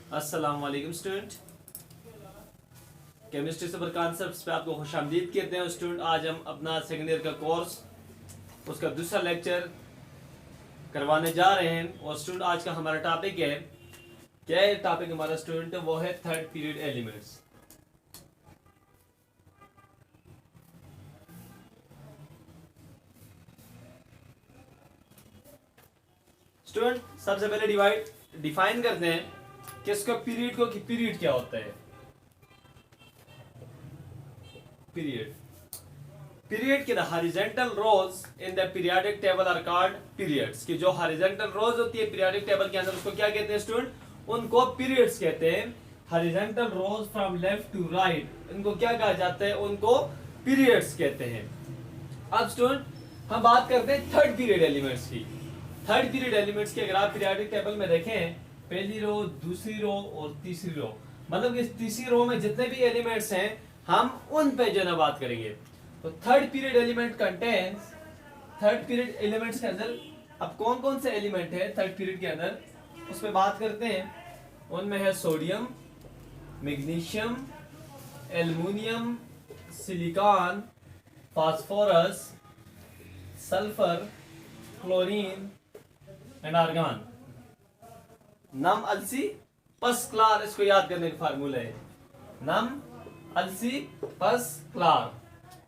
अस्सलाम वालेकुम student. Chemistry से कॉन्सेप्ट्स पे आपको खुशामदीद कहते हैं स्टूडेंट। आज हम अपना सेकेंड ईयर का कोर्स उसका दूसरा लेक्चर करवाने जा रहे हैं और स्टूडेंट आज का हमारा टॉपिक है, क्या है टॉपिक हमारा स्टूडेंट, वो है थर्ड पीरियड एलिमेंट्स। स्टूडेंट सबसे पहले डिफाइन करते हैं कि इसका पीरियड को कि पीरियड क्या होता है। पीरियड के the horizontal rows in the periodic table are called periods. की जो हॉरिजॉन्टल रोज होती है पीरियोडिक टेबल के अंदर उसको क्या कहते हैं स्टूडेंट, उनको पीरियड्स कहते हैं। Horizontal rows from left to right इनको क्या कहा जाता है, उनको पीरियड्स कहते हैं। अब स्टूडेंट हम बात करते हैं थर्ड पीरियड एलिमेंट्स की। थर्ड पीरियड एलिमेंट्स की अगर आप पीरियोडिक टेबल में देखें, पहली रो, दूसरी रो और तीसरी रो, मतलब कि तीसरी रो में जितने भी एलिमेंट्स हैं हम उन पे जो है बात करेंगे। तो third period element contains, third period elements के अंदर अब कौन कौन से एलिमेंट है थर्ड पीरियड के अंदर उस पे बात करते हैं। उनमें है sodium, magnesium, aluminium, silicon, phosphorus, sulphur, chlorine and argon. नम अलसी पस क्लार, इसको याद करने का फार्मूला है। नम अलसी पस क्लार,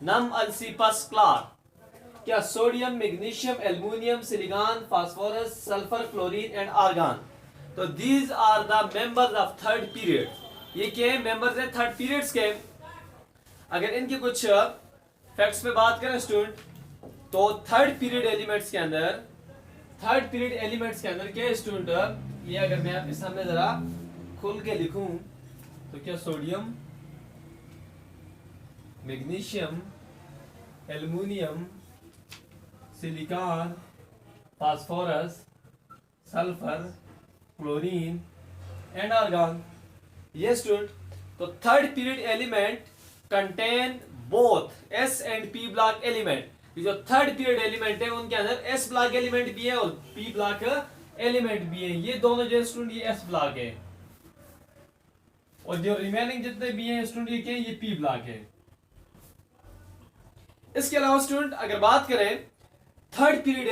नम अलसी पस क्लार। क्या sodium, magnesium, aluminium, silicon, phosphorus, sulphur, chlorine and argon. तो these are the members of third period. ये क्या है, मेंबर्स है थर्ड पीरियड्स के। अगर इनके कुछ फैक्ट्स पे बात करें स्टूडेंट, तो थर्ड पीरियड एलिमेंट्स के अंदर, थर्ड पीरियड एलिमेंट्स के अंदर क्या है स्टूडेंट, ये अगर मैं आपके सामने जरा खुल के लिखूं तो क्या sodium, magnesium, aluminium, silicon, phosphorus, sulphur, chlorine and argon. ये स्टूडेंट, तो third period element contain both s and p block element. जो थर्ड पीरियड एलिमेंट है उनके अंदर एस ब्लॉक एलिमेंट भी है और पी ब्लॉक एलिमेंट भी है। ये दोनों जो स्टूडेंट ये एस ब्लॉक है और जो रिमेनिंग जितने भी हैं स्टूडेंट ये क्या, ये पी ब्लॉक है। इसके अलावा स्टूडेंट अगर बात करें third period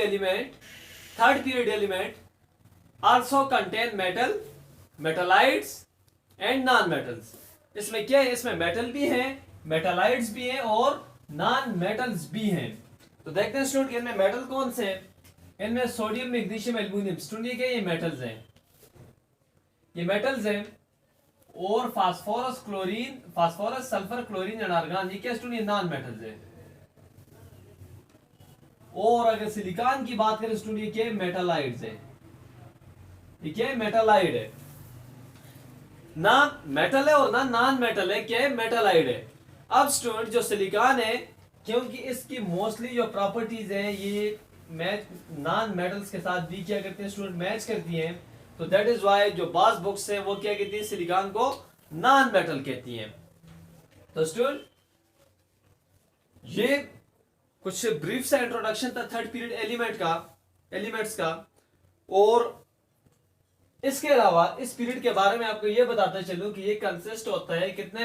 element also contain metal, metalloids and non metals. इसमें क्या है, इसमें मेटल भी है, मेटालाइट्स भी है और नॉन मेटल्स भी हैं। तो देखते हैं स्टूडेंट इनमें मेटल कौन से हैं। इनमें सोडियम, मैग्नीशियम, एल्युमिनियम स्टूडेंट ये क्या, ये मेटल्स हैं, ये मेटल्स हैं। और phosphorus, chlorine, phosphorus, sulphur, chlorine and argon ये क्या स्टूडेंट, ये नॉन मेटल्स हैं। और अगर सिलिकॉन की बात करें स्टूडेंट ये क्या है, मेटालाइट्स है। ये क्या है, मेटालाइट है। ना मेटल है और ना नॉन मेटल है, क्या है, मेटालाइट है। अब स्टूडेंट जो सिलिकॉन है, क्योंकि इसकी मोस्टली जो प्रॉपर्टीज हैं ये मैच नॉन मेटल्स के साथ भी क्या करते हैं स्टूडेंट, मैच करती हैं। तो दैट इज व्हाई जो बास बुक्स है वो क्या कहती है, सिलिकॉन को नॉन मेटल कहती हैं। तो स्टूडेंट ये कुछ ब्रीफ सा इंट्रोडक्शन था थर्ड पीरियड एलिमेंट्स का। और इसके अलावा इस पीरियड के बारे में आपको ये बताता चलूं कि ये कंसिस्ट होता है कितने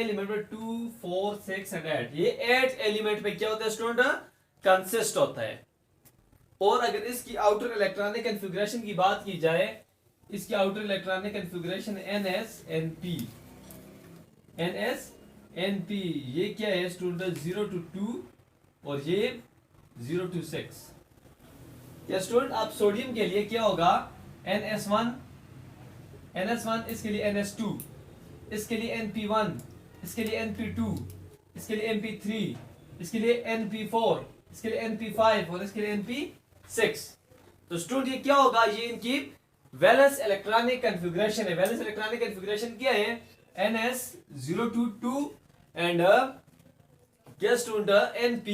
एलिमेंट पे, 2, 4, 6 एंड 8। ये 8 एलिमेंट पे क्या होता है स्टूडेंट, कंसिस्ट होता है। और अगर इसकी आउटर इलेक्ट्रॉनिक कॉन्फ़िगरेशन की बात की जाए, इसकी outer electronic configuration NsNp। NsNp ये क्या है स्टूडेंट, 0 to 2 और ये 0 to 6। या स्टूडेंट आप सोडियम के लिए क्या होगा, NS1, इसके लिए NS2, इसके लिए NP1, इसके लिए NP2, इसके लिए NP3, इसके लिए NP4, इसके लिए NP5 और इसके लिए NP6। तो स्टूडेंट ये क्या होगा, ये इनकी वैलेंस इलेक्ट्रॉनिक कॉन्फ़िगरेशन है। वैलेंस इलेक्ट्रॉनिक कॉन्फ़िगरेशन क्या है, NS 0 to 2 एंड क्या स्टूडेंट NP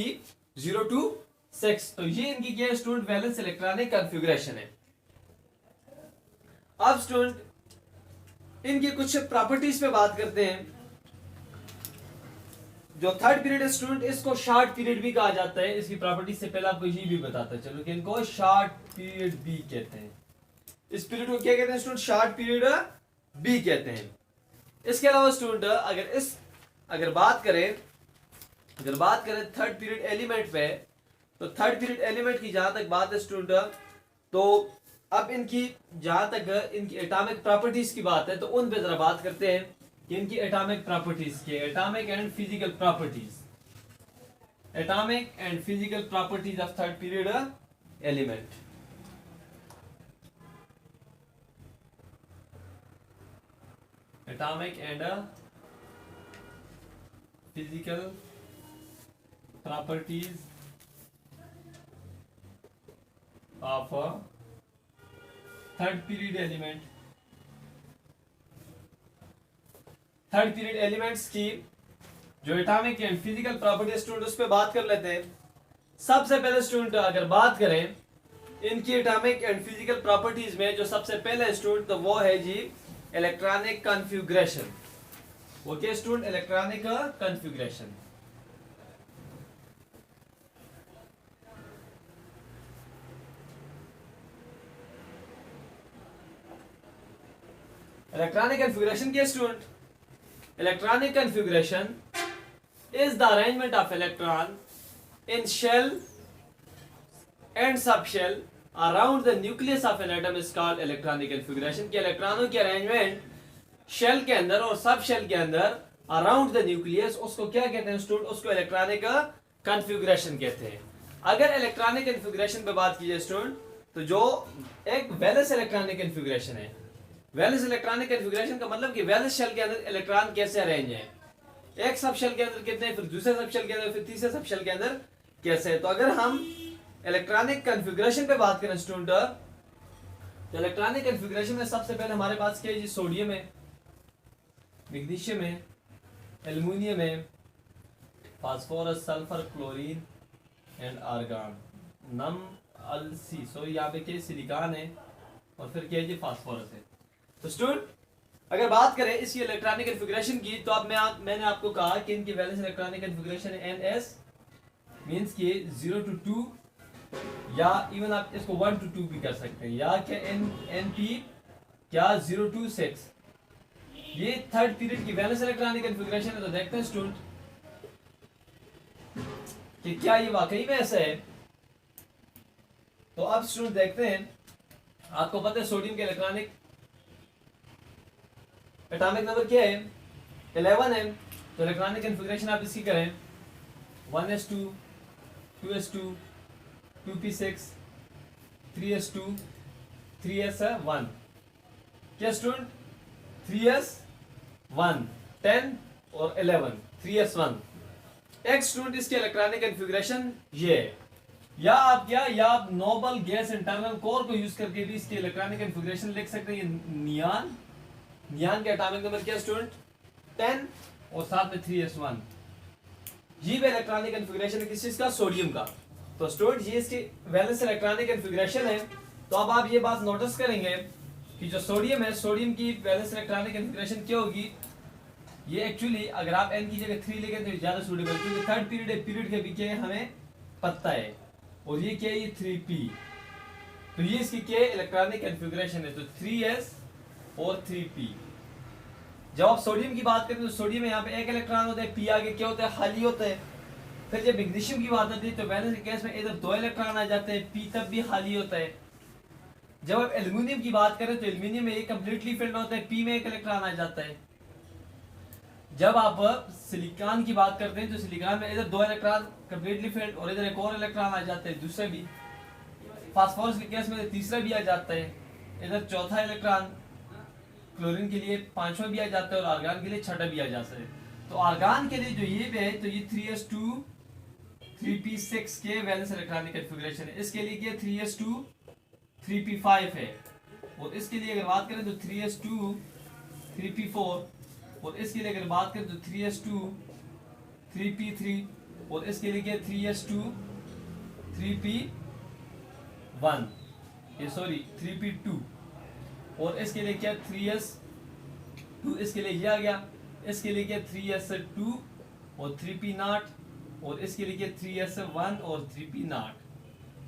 0 to 6। तो ये इनकी क्या स्टूडेंट वैलेंस इलेक्ट्रॉनिक कॉन्फ़िगरेशन है। अब स्टूडेंट इनकी कुछ प्रॉपर्टीज पे बात करते हैं। जो थर्ड पीरियड है स्टूडेंट इसको शॉर्ट पीरियड भी कहा जाता है। इसकी प्रॉपर्टी से पहले आपको ये भी बताता चलो कि इनको शॉर्ट पीरियड भी कहते हैं। इस पीरियड को क्या कहते हैं स्टूडेंट, शॉर्ट पीरियड बी कहते हैं। इसके अलावा स्टूडेंट अगर बात करें थर्ड पीरियड एलिमेंट पे, तो थर्ड पीरियड एलिमेंट की जहां तक बात है स्टूडेंट, तो अब इनकी जहां तक इनकी एटॉमिक प्रॉपर्टीज की बात है, तो उन पे जरा बात करते हैं कि इनकी एटॉमिक प्रॉपर्टीज के atomic and physical properties of third period element. Atomic and physical properties of third period element. Third period elements की जो atomic and physical properties student उस पर बात कर लेते हैं। सबसे पहले स्टूडेंट अगर बात करें इनकी एटॉमिक एंड फिजिकल प्रॉपर्टीज में, जो सबसे पहले स्टूडेंट तो वो है जी electronic configuration. Okay student, electronic configuration. Electronic configuration के student, electronic configuration is the arrangement of electron in shell and subshell around the nucleus of an atom is called electronic configuration। कि इलेक्ट्रॉनों की arrangement shell के अंदर और सब shell के अंदर अराउंड द न्यूक्लियस, उसको क्या कहते हैं स्टूडेंट? उसको इलेक्ट्रॉनिक कॉन्फ़िगरेशन कहते हैं। अगर इलेक्ट्रॉनिक कॉन्फ़िगरेशन पे बात कीजिए स्टूडेंट, तो जो एक वैलेंस इलेक्ट्रॉनिक कॉन्फ़िगरेशन है, वैलेंस इलेक्ट्रॉनिक कॉन्फ़िगरेशन का मतलब कि वैलेंस शेल के अंदर इलेक्ट्रॉन कैसे अरेंज है, एक सब शेल के अंदर कितने, फिर दूसरे सब शेल के अंदर, फिर तीसरे सब शेल के अंदर कैसे। तो अगर हम इलेक्ट्रॉनिक कॉन्फ़िगरेशन पे बात करें स्टूडेंट, तो इलेक्ट्रॉनिक कॉन्फ़िगरेशन में सबसे पहले हमारे पास क्या है? सोडियम है, मैग्नीशियम है, एल्युमिनियम है, phosphorus, sulphur, chlorine and argon, नम अलसी, सॉरी यहाँ पे क्या सिलिकॉन है, और फिर क्या है जी? फास्फोरस है। तो स्टूडेंट अगर बात करें इसकी इलेक्ट्रॉनिक कॉन्फ़िगरेशन की, तो अब मैंने आपको कहा कि इनकी वैलेंस इलेक्ट्रॉनिक कॉन्फ़िगरेशन है NS, मींस कि 0 to 2, या इवन आप इसको 1 to 2 भी कर सकते हैं, या क्या NP क्या 0 to 6। ये थर्ड पीरियड की वैलेंस इलेक्ट्रॉनिक कॉन्फ़िगरेशन है। तो देखते हैं स्टूडेंट कि क्या ये वाकई में ऐसा है। तो अब स्टूडेंट देखते हैं, आपको पता है सोडियम के इलेक्ट्रॉनिक एटॉमिक नंबर क्या है? 11 है। तो इलेक्ट्रॉनिक कॉन्फ़िगरेशन आप इसकी करें 1s2 2s2 2p6 3s2 3s1। क्या स्टूडेंट? 3s1 10 और 11 3s1। एक स्टूडेंट इसके इलेक्ट्रॉनिक कॉन्फ़िगरेशन ये है। या आप नोबल गैस इंटरनल कोर को यूज करके भी इसकी इलेक्ट्रॉनिक कॉन्फ़िगरेशन लिख सकते हैं। नियान के एटॉमिक नंबर क्या स्टूडेंट? 10 और साथ में 3s1। ये भी इलेक्ट्रॉनिक कॉन्फ़िगरेशन है किस चीज का? सोडियम का। तो स्टूडेंट ये इसकी वैलेंस इलेक्ट्रॉनिक कॉन्फ़िगरेशन है। तो अब आप ये बात नोटिस करेंगे कि जो सोडियम है, सोडियम की वैलेंस इलेक्ट्रॉनिक कॉन्फ़िगरेशन क्या होगी? ये एक्चुअली अगर आप n की जगह 3 लेंगे तो ज्यादा सूटेबल, क्योंकि थर्ड पीरियड के भी क्या हमें पता है, और ये क्या है? ये 3p। तो ये इसकी क्या इलेक्ट्रॉनिक कॉन्फ़िगरेशन है? तो 3s और 3p। जब आप सोडियम की बात करते हैं तो सोडियम में यहाँ पे एक इलेक्ट्रॉन होता है, p आगे क्या होता है? खाली होता है। फिर जब मैग्नीशियम की बात आती है तो वैलेंस केस में इधर 2 इलेक्ट्रॉन आ जाते हैं, p तब भी खाली होता है। जब आप एल्युमिनियम की बात करें तो एल्युमिनियम में ये कंप्लीटली फिल्ड होता है, p में एक इलेक्ट्रॉन आ जाता है। जब आप सिलिकॉन की बात करते हैं तो सिलिकॉन में इधर 2 इलेक्ट्रॉन कंप्लीटली फिल्ड और इधर एक और इलेक्ट्रॉन आ जाते हैं, दूसरे भी। फास्फोरस के केस में तीसरा भी आ जाता है, इधर चौथा इलेक्ट्रॉन। क्लोरीन के लिए 5वां भी आ जाता है, और आर्गन के लिए 6वां भी आ जाता है। तो आर्गन के लिए जो ये है, तो ये 3s2 3p6 के वैलेंस इलेक्ट्रॉनिक कॉन्फ़िगरेशन है। इसके लिए क्या 3s2 3p5 है, और इसके लिए अगर बात करें तो 3s2 3p4, और इसके लिए अगर बात करें तो 3s2 3p3, और इसके लिए क्या 3s2 3p1, ये सॉरी 3p2, और इसके लिए क्या 3s2, इसके लिए ये आ गया। इसके लिए क्या 3s2 और 3p0, और इसके लिए क्या 3s1 और 3p0।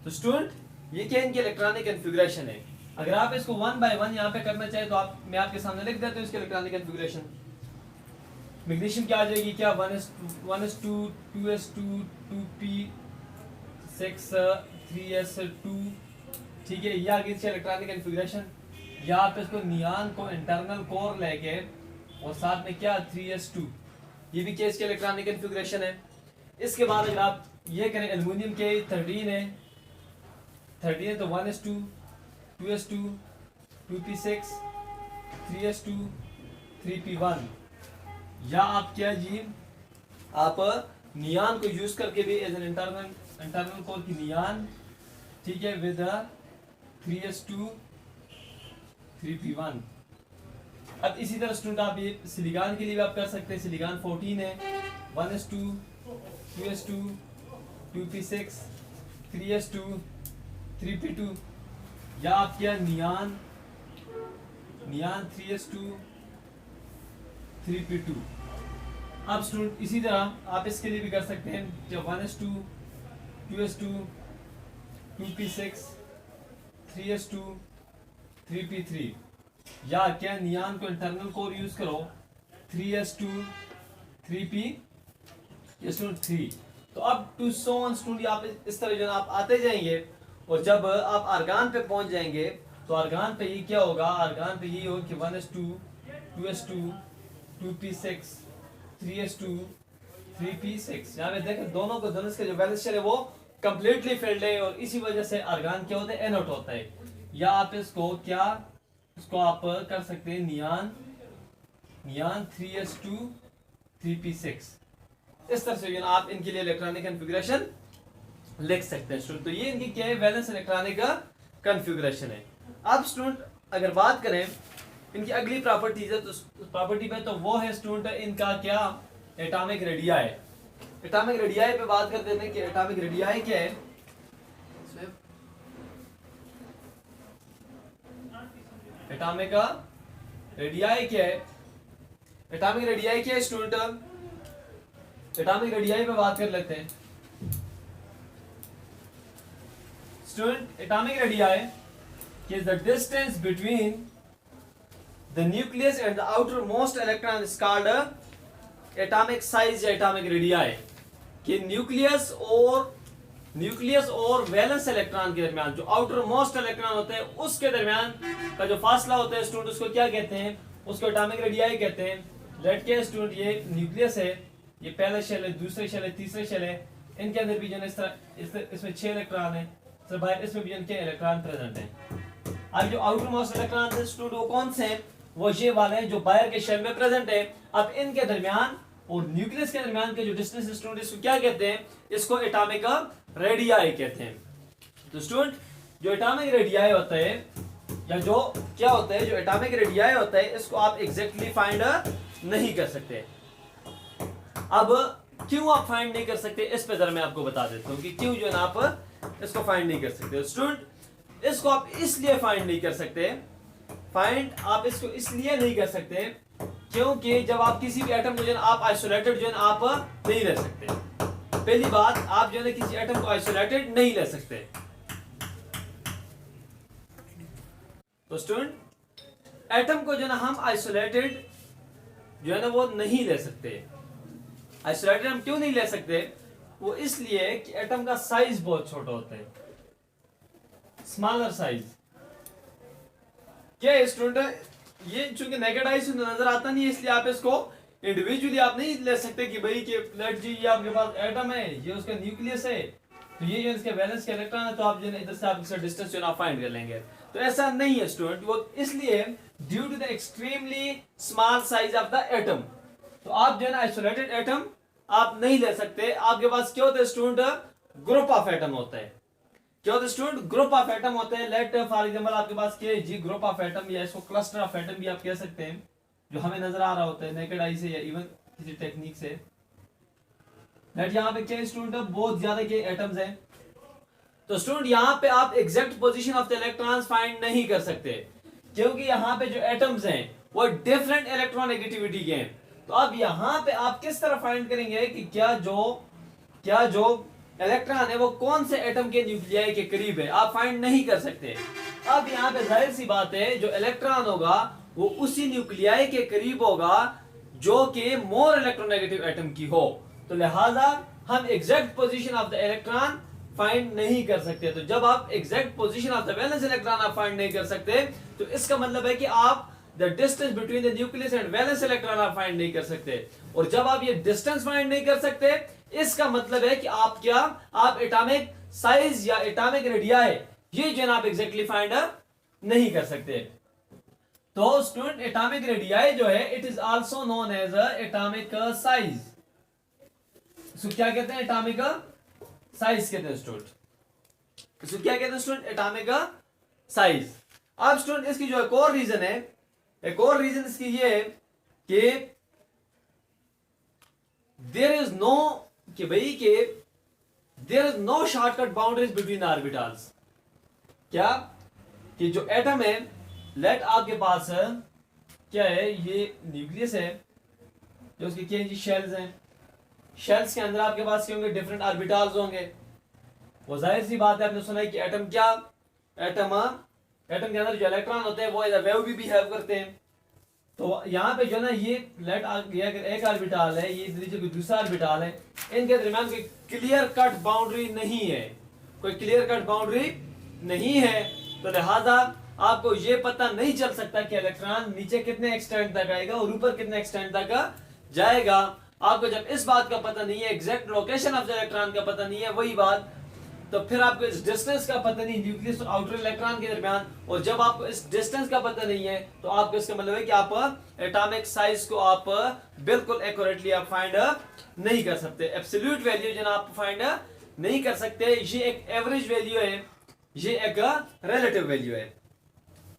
तो स्टूडेंट ये क्या इनकी इलेक्ट्रॉनिक कॉन्फ़िगरेशन है। अगर आप इसको 1 by 1 यहाँ पे करना चाहे तो आप मैं आपके सामने लिख देता हूँ इसके इलेक्ट्रॉनिक कॉन्फ़िगरेशन। मैग्नीशियम क्या आ जाएगी, क्या 1s2 2s2 2p6 3s2, ठीक है। ये आ गई इसकी इलेक्ट्रॉनिक कॉन्फ़िगरेशन। या आप इसको नियान को इंटरनल कोर लेके और साथ में क्या 3s2, ये भी क्या इसके इलेक्ट्रॉनिक कॉन्फ़िगरेशन है। इसके बाद अगर आप ये करें एल्युमिनियम के 13 है तो 1s2 2s2 2p6 3s2 3p1। या आप क्या जी आप नियान को यूज करके भी एज एन इंटरनल कोर की नियान, ठीक है, विद 3s2 3p1। अब इसी तरह स्टूडेंट आप ये सिलिकॉन के लिए भी आप कर सकते हैं। सिलिकॉन 14 है 1s2 2s2 2p6 3s2 3p2। या आप क्या नियान 3s2 3p2। अब स्टूडेंट इसी तरह आप इसके लिए भी कर सकते हैं, जब 1s2 2s2 2p6 3s2 3p3। या क्या नियान को इंटरनल कोर यूज करो 3s2 3p3। तो अब टू सो ऑन स्टूडेंट आप इस तरह जो आप आते जाएंगे और जब आप आर्गान पे पहुंच जाएंगे तो आर्गान पे ये क्या होगा, आर्गान पे ये होगा कि 1s2 2s2 2p6 3s2 3p6। यहाँ पे देखें दोनों को दोनों के जो वैलेंस शेल है वो कंप्लीटली फिल्ड है और इसी वजह से आर्गान क्या होता है, एनोट होता है। या आप इसको क्या इसको आप कर सकते हैं नियान 3s2 3p6। इस तरह से आप इनके लिए इलेक्ट्रॉनिक कॉन्फ़िगरेशन लिख सकते हैं स्टूडेंट। तो ये इनकी क्या है, वैलेंस इलेक्ट्रॉनिक का कॉन्फ़िगरेशन है। अब स्टूडेंट अगर बात करें इनकी अगली प्रॉपर्टीज है तो प्रॉपर्टी पे, तो वो है स्टूडेंट इनका क्या, एटॉमिक रेडियाई। एटॉमिक रेडियाई पे बात कर देते हैं कि एटॉमिक रेडियाई क्या है। एटॉमिक रेडियाई क्या है, एटॉमिक रेडियाई क्या है स्टूडेंट, एटॉमिक रेडियाई पे बात कर लेते हैं student. Atomic radii is the distance between the nucleus and the outermost electron is called atomic size या atomic radii। कि न्यूक्लियस और वैलेंस इलेक्ट्रॉन के दरमियान जो आउटर मोस्ट इलेक्ट्रॉन होते हैं उसके दरमियान का जो फासला होता है स्टूडेंट, उसको क्या कहते हैं, उसको एटॉमिक रेडियाई कहते हैं। लेट के स्टूडेंट ये न्यूक्लियस है, ये पहला शेल है, दूसरे शेल है, तीसरे शेल है, इनके अंदर भी जो है इस तरह इसमें 6 इलेक्ट्रॉन है, तो बाहर इसमें भी इनके इलेक्ट्रॉन प्रेजेंट है। अब जो आउटर मोस्ट इलेक्ट्रॉन है स्टूडेंट वो कौन से हैं, वो ये वाले हैं जो बाहर के शेल में प्रेजेंट है। अब इनके दरमियान और न्यूक्लियस के दरमियान के जो डिस्टेंस स्टूडेंट, इसको क्या कहते हैं, इसको एटॉमिक रेडियाई कहते हैं। तो स्टूडेंट जो एटॉमिक रेडियाई होता है या जो क्या होता है, जो एटॉमिक रेडियाई होता है इसको आप एग्जैक्टली फाइंड नहीं कर सकते। अब क्यों आप फाइंड नहीं कर सकते, इस पे जरा मैं आपको बता देता हूँ कि क्यों जो है ना आप इसको फाइंड नहीं कर सकते। स्टूडेंट इसको आप इसलिए फाइंड नहीं कर सकते, आप इसको इसलिए नहीं कर सकते क्योंकि जब आप किसी भी एटम को जो है आप आइसोलेटेड जो है आप नहीं ले सकते। पहली बात, आप जो है किसी एटम को आइसोलेटेड नहीं ले सकते। तो स्टूडेंट एटम को जो है ना हम आइसोलेटेड जो है ना वो नहीं ले सकते। आइसोलेटेड हम क्यों नहीं ले सकते, वो इसलिए कि एटम का साइज बहुत छोटा होता है, स्मॉलर साइज। क्या है स्टूडेंट, ये चूंकि नेकेड आई से नजर आता नहीं है इसलिए आप इसको इंडिविजुअली आप नहीं ले सकते कि भाई कि लेट जी ये आपके पास एटम है, ये उसका न्यूक्लियस है, तो ये जो इसके वैलेंस के इलेक्ट्रॉन है, तो आप जो है इधर से आप इसका डिस्टेंस जो है फाइंड कर लेंगे। तो ऐसा नहीं है स्टूडेंट, वो इसलिए due to the extremely small size of the atom. तो आप जो है ना आइसोलेटेड एटम आप नहीं ले सकते। आपके पास क्या होता है स्टूडेंट, ग्रुप ऑफ एटम होता है। क्या होता है स्टूडेंट, ग्रुप ऑफ एटम होते हैं। लेट फॉर एग्जांपल आपके पास क्या है जी, ग्रुप ऑफ एटम या इसको क्लस्टर ऑफ एटम भी आप कह सकते हैं, जो हमें नजर आ रहा होता है नेकेड आई से या इवन किसी टेक्निक से। लेट यहाँ पे क्या स्टूडेंट, बहुत ज्यादा के एटम्स हैं। तो स्टूडेंट यहाँ पे आप exact position of the electrons find नहीं कर सकते क्योंकि यहाँ पे जो एटम्स हैं वो डिफरेंट इलेक्ट्रोनेगेटिविटी के हैं। तो अब यहाँ पे आप किस तरह फाइंड करेंगे कि क्या जो इलेक्ट्रॉन है वो कौन से एटम के न्यूक्लियाई के करीब है, आप फाइंड नहीं कर सकते। अब यहाँ पे जाहिर सी बात है जो इलेक्ट्रॉन होगा वो उसी न्यूक्लियाई के करीब होगा जो कि मोर इलेक्ट्रोनेगेटिव एटम की हो, तो लिहाजा हम exact position of the electron find नहीं कर सकते। तो जब आप exact position of the valence electron आप फाइंड नहीं कर सकते तो इसका मतलब है कि आप the distance between the nucleus and valence electron आप फाइंड नहीं कर सकते। और जब आप ये डिस्टेंस फाइंड नहीं कर सकते इसका मतलब है कि आप एटॉमिक साइज या एटॉमिक रेडियाई ये जो आप एग्जैक्टली फाइंड नहीं कर सकते। तो स्टूडेंट एटॉमिक रेडियाई जो है it is also known as atomic size. इसको क्या कहते हैं? एटॉमिक साइज कहते हैं स्टूडेंट। इसको क्या कहते हैं स्टूडेंट? Atomic size. अब स्टूडेंट इसकी जो एक और रीजन है, एक और रीजन इसकी ये है कि there is no shortcut boundaries between orbitals. क्या कि जो एटम है, लेट आपके पास क्या है, ये न्यूक्लियस है, जो उसके क्या जी शेल्स हैं, शेल्स के अंदर आपके पास क्या होंगे? डिफरेंट ऑर्बिटल्स होंगे। वो जाहिर सी बात है, आपने सुना है कि एटम क्या, एटम के अंदर जो इलेक्ट्रॉन होते हैं वो एज अ वेव भी बिहेव करते हैं। तो यहाँ पे जो ना ये लेट अगर एक ऑर्बिटल है, ये कोई दूसरा ऑर्बिटल है, इनके दरमियान कोई क्लियर कट बाउंड्री नहीं है, कोई क्लियर कट बाउंड्री नहीं है। तो लिहाजा आपको ये पता नहीं चल सकता कि इलेक्ट्रॉन नीचे कितने एक्सटेंड तक आएगा और ऊपर कितने एक्सटेंड तक जाएगा। आपको जब इस बात का पता नहीं है, exact location of the electron का पता नहीं है, वही बात, तो फिर आपको इस डिस्टेंस का पता नहीं न्यूक्लियस और आउटर इलेक्ट्रॉन के दरमियान, और जब आपको इस डिस्टेंस का पता नहीं है तो आपको इसका मतलब है कि आप एटॉमिक साइज को आप बिल्कुल एक्यूरेटली आप फाइंड नहीं कर सकते। एब्सोल्यूट वैल्यू जो आप फाइंड नहीं कर सकते। ये एक एवरेज वैल्यू है, ये एक रिलेटिव वैल्यू है।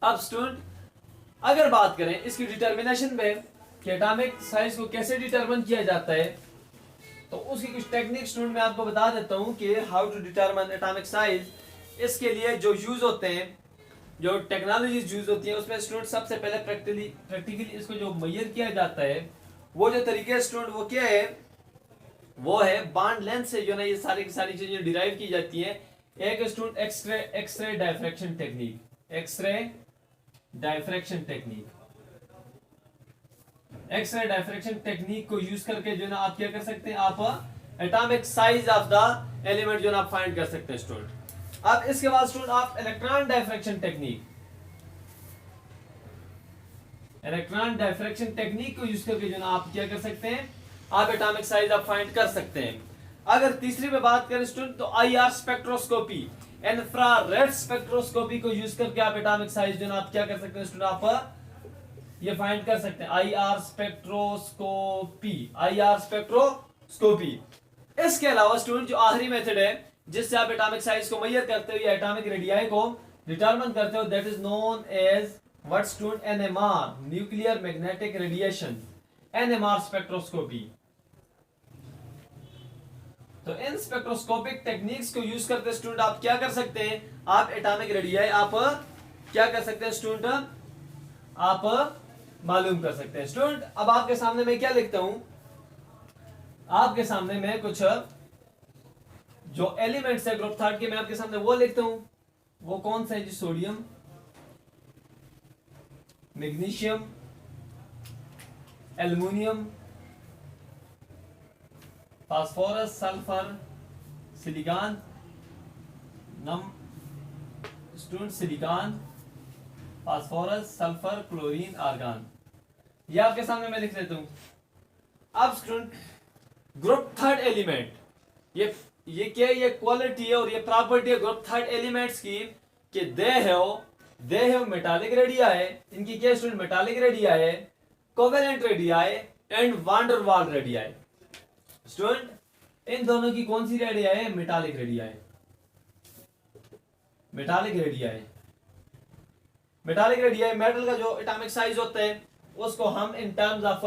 अब स्टूडेंट अगर बात करें इसकी डिटर्मिनेशन में कि एटॉमिक साइज को कैसे डिटरमिन किया जाता है, तो उसकी कुछ टेक्निक स्टूडेंट मैं आपको बता देता हूं कि how to determine atomic size. इसके लिए जो यूज होते हैं, जो टेक्नोलॉजीज यूज होती हैं, उसमें स्टूडेंट सबसे पहले प्रैक्टिकली इसको जो मेजर किया जाता है, वो जो तरीके स्टूडेंट वो क्या है, वो है बॉन्ड लेंथ से जो ना ये सारी की सारी चीजें डिराइव की जाती हैं। एक student X-ray diffraction technique, X-ray diffraction technique, X-ray diffraction technique को यूज करके जो ना आप क्या कर सकते हैं, आप atomic size of the element जो ना आप फाइंड कर सकते हैं स्टूडेंट। अब इसके बाद स्टूडेंट आप electron diffraction technique, electron diffraction technique को यूज करके जो ना आप क्या कर सकते हैं, आप एटॉमिक साइज आप फाइंड कर सकते हैं। अगर तीसरी पे बात करें स्टूडेंट तो आईआर स्पेक्ट्रोस्कोपी, इंफ्रारेड स्पेक्ट्रोस्कोपी को यूज करके आप एटॉमिक साइज जो ना आप क्या कर सकते हैं स्टूडेंट, आप ये फाइंड कर सकते हैं। IR spectroscopy, IR spectroscopy. इसके अलावा स्टूडेंट जो आखिरी मेथड है जिससे आप एटॉमिक साइज को मेजर करते हो या एटॉमिक रेडियाई को डिटरमिन करते हो, that is known as what student, NMR, nuclear magnetic radiation, NMR spectroscopy. तो इन स्पेक्ट्रोस्कोपिक टेक्निक्स को यूज करते स्टूडेंट आप क्या कर सकते हैं, आप एटॉमिक रेडियाई आप क्या कर सकते हैं स्टूडेंट, आप मालूम कर सकते हैं। स्टूडेंट अब आपके सामने मैं क्या लिखता हूं, आपके सामने मैं कुछ जो एलिमेंट्स है ग्रुप थर्ड के मैं आपके सामने वो लिखता हूं। वो कौन सा है जी, sodium, magnesium, aluminium, phosphorus, sulphur, silicon, student silicon, phosphorus, sulphur, chlorine, argon, ये आपके सामने मैं लिख देता हूं। अब स्टूडेंट ग्रुप थर्ड एलिमेंट, ये क्या है, ये क्वालिटी है और ये प्रॉपर्टी है ग्रुप थर्ड एलिमेंट्स की कि दे हैव मेटालिक रेडियाई, इनकी क्या student, metallic radii, covalent radii and van der Waals radii. Student इन दोनों की कौन सी रेडियाई है, metallic radii, metallic radii. Metallic radii, metal का जो एटॉमिक साइज होता है उसको हम in terms of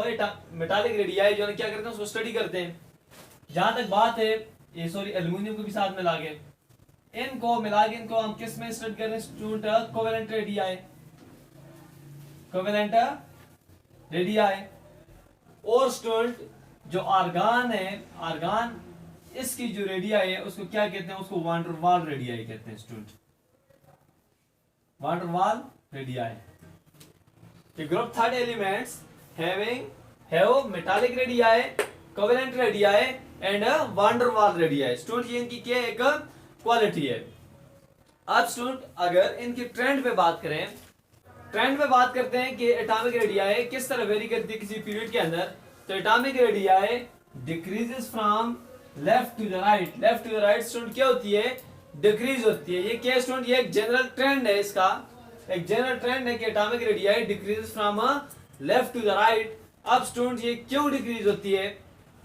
metallic radii जो क्या करते हैं उसको स्टडी करते हैं। जहां तक बात है ये सॉरी एल्युमिनियम को भी साथ मिला के इनको हम किस में स्टडी कर रहे हैं student, covalent radii, covalent radii. और स्टूडेंट जो आर्गन है, आर्गन इसकी जो रेडियाई है उसको क्या कहते हैं, उसको वान डेर वाल्स रेडियाई कहते हैं student. van der Waal radii. The group third elements have metallic radii, covalent radii and van der Waal radii. Student ये इनकी क्या एक क्वालिटी है. अब स्टूडेंट अगर इनकी ट्रेंड पे बात करें, ट्रेंड पे बात करते हैं कि एटॉमिक रेडियाई किस तरह वेरी करती है किसी पीरियड के अंदर. तो atomic radii decreases from left to the right. Left to the right student क्या होती है, डिक्रीज होती है. ये क्या स्टूडेंट, ये एक जनरल ट्रेंड है, इसका एक जनरल ट्रेंड है कि atomic radii decreases from left to the right. अब स्टूडेंट ये क्यों डिक्रीज होती है,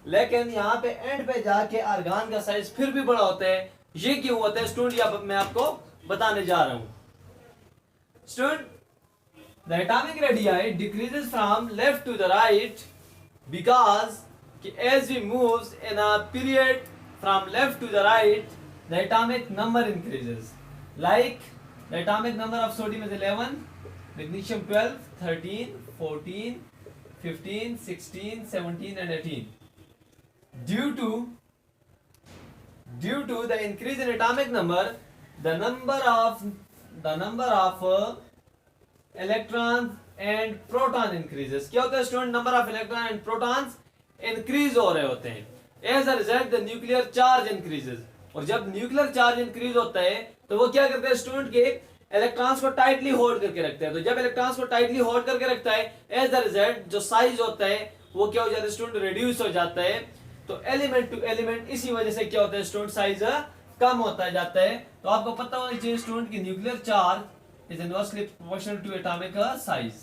लेकिन यहाँ पे एंड पे जाके आर्गन का साइज फिर भी बड़ा होता है. ये क्यों होता है स्टूडेंट, ये मैं आपको बताने जा रहा हूं. Student the atomic radii decreases from left to the right because as we moves in a period from left to the right, the atomic number increases. Like the atomic number of sodium is 11, magnesium 12, 13, 14, 15, 16, 17 and 18. Due to the increase in atomic number, the number of electron and proton increases. क्या होता है student, number of electron and protons increase हो रहे होते हैं. As a result the nuclear charge increases. और जब nuclear charge increase होता है तो वो क्या करते हैं स्टूडेंट के इलेक्ट्रॉन्स को टाइटली होल्ड करके रखते हैं. तो जब इलेक्ट्रॉन्स को टाइटली होल्ड करके रखता है, एज अ रिजल्ट जो साइज होता है वो क्या हो जाता है स्टूडेंट, रिड्यूस हो जाता है. तो एलिमेंट टू एलिमेंट इसी वजह से क्या होता है स्टूडेंट, साइज कम होता जाता है. तो आपको पता होना चाहिए स्टूडेंट की nuclear charge is inversely proportional to atomic size.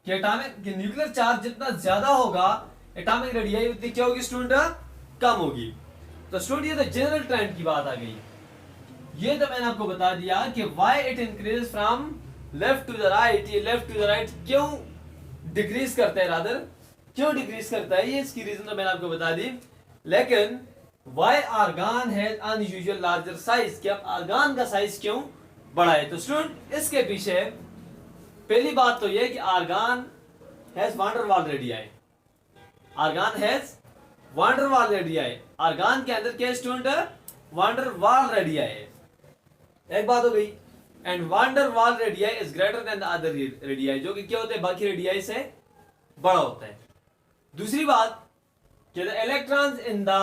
कि एटॉमिक कि न्यूक्लियर चार्ज जितना ज्यादा होगा एटॉमिक रेडियाई उतनी क्या होगी स्टूडेंट, कम होगी. तो स्टूडेंट ये तो जनरल ट्रेंड की बात आ गई. ये तो मैंने आपको बता दिया कि why it increases from left to the right. ये लेफ्ट टू द राइट क्यों डिक्रीज करता है, रादर क्यों डिक्रीज करता है, ये इसकी रीजन तो मैंने आपको बता दी. लेकिन Why argon has unusual larger size, कि अब आर्गन का साइज क्यों बड़ा है. तो स्टूडेंट इसके पीछे पहली बात तो ये कि argon has van der Waal radii. Argon has van der Waal radii. Argon के अंदर क्या student, van der Waal radii है. एक बात हो गई. And van der Waal radii is greater than the other radii, जो कि क्या होते हैं बाकी रेडियाई से बड़ा होता है. दूसरी बात कि the electrons in the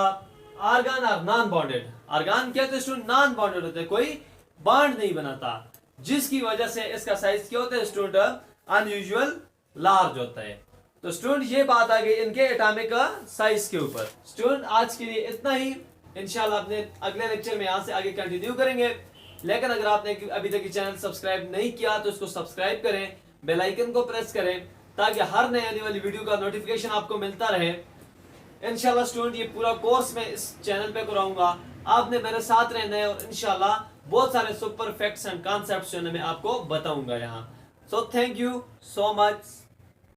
argon are non bonded. Argon क्या होते हैं, नॉन बॉन्डेड होते हैं, कोई बॉन्ड नहीं बनाता, जिसकी वजह से इसका साइज क्या होता है स्टूडेंट, अनयूजुअल लार्ज होता है. तो स्टूडेंट ये बात आ गई इनके एटॉमिक साइज के ऊपर. स्टूडेंट आज के लिए इतना ही. इंशाल्लाह अपने अगले लेक्चर में यहाँ से आगे कंटिन्यू करेंगे. लेकिन अगर आपने अभी तक चैनल सब्सक्राइब नहीं किया तो इसको सब्सक्राइब करें, बेल आइकन को प्रेस करें ताकि हर नए आने वाली वीडियो का नोटिफिकेशन आपको मिलता रहे. इंशाल्लाह स्टूडेंट ये पूरा कोर्स मैं इस चैनल पे कराऊंगा. आपने मेरे साथ रहना है और इंशाल्लाह बहुत सारे सुपर फैक्ट्स एंड कॉन्सेप्ट्स जो मैं आपको बताऊंगा यहाँ. So thank you so much.